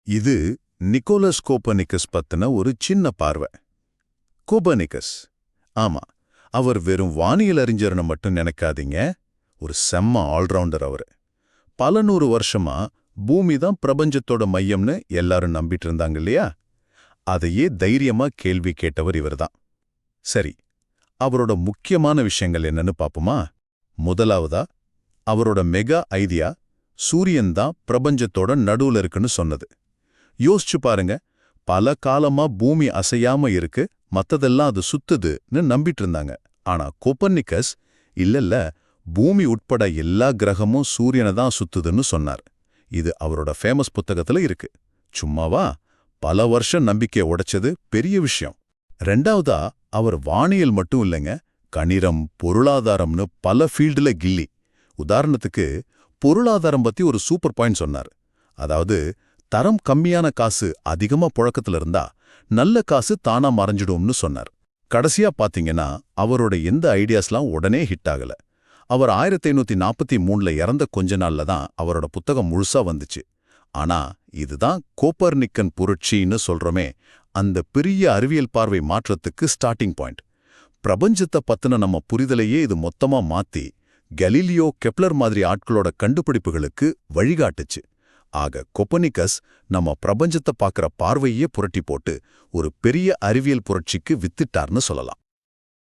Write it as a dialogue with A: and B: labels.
A: இது Nicolas Copernicus பத்தின ஒரு சின்ன பார்வை. கோப்பர்னிக்கஸ், ஆமா, அவர் வெறும் வானியல் அறிஞர்னு மட்டும் நினைக்காதீங்க. ஒரு செம்ம ஆல்ரவுண்டர் அவரு. பல 100 வருஷமா பூமி தான் பிரபஞ்சத்தோட மையம்னு எல்லாரும் நம்பிட்டு இருந்தாங்க இல்லையா? அதையே தைரியமா கேள்வி கேட்டவர் இவர்தான். சரி, அவரோட முக்கியமான விஷயங்கள் என்னன்னு பாப்போமா? முதலாவதா, அவரோட மெகா ஐடியா சூரியன் தான் பிரபஞ்சத்தோட நடுவுல இருக்குன்னு சொன்னது. யோசிச்சு பாருங்க, பல காலமா பூமி அசையாம இருக்கு, மத்ததெல்லாம் அது சுத்துதுன்னு நம்பிட்டு இருந்தாங்க. ஆனா கோப்பர்னிக்கஸ் இல்லல்ல, பூமி உட்பட எல்லா கிரகமும் சூரியனை தான் சுத்துதுன்னு சொன்னார். இது அவரோட ஃபேமஸ் புத்தகத்துல இருக்கு. சும்மாவா? பல வருஷம் நம்பிக்கையை உடைச்சது பெரிய விஷயம். ரெண்டாவதா, அவர் வானியல் மட்டும் இல்லைங்க, கணிரம், பொருளாதாரம்னு பல ஃபீல்டுல கில்லி. உதாரணத்துக்கு பொருளாதாரம் பத்தி ஒரு சூப்பர் பாயிண்ட் சொன்னார். அதாவது, தரம் கம்மியான காசு அதிகமா புழக்கத்துல இருந்தா நல்ல காசு தானா மறைஞ்சிடும்னு சொன்னார். கடைசியா பாத்தீங்கன்னா அவரோட எந்த ஐடியாஸ்லாம் உடனே ஹிட் ஆகல. அவர் 1543ல இறந்த கொஞ்ச நாள்ல தான் அவரோட புத்தகம் முழுசா வந்துச்சு. ஆனா இதுதான் கோப்பர்னிக்கன் புரட்சின்னு சொல்றோமே, அந்த பெரிய அறிவியல் பார்வை மாற்றத்துக்கு ஸ்டார்டிங் பாயிண்ட். பிரபஞ்சத்தை பத்தின நம்ம புரிதலையே இது மொத்தமா மாத்தி கலீலியோ, கெப்லர் மாதிரி ஆட்களோட கண்டுபிடிப்புகளுக்கு வழிகாட்டுச்சு. ஆக கோப்பர்னிக்கஸ் நம்ம பிரபஞ்சத்தை பார்க்குற பார்வையே புரட்டி போட்டு ஒரு பெரிய அறிவியல் புரட்சிக்கு வித்திட்டார்னு சொல்லலாம்.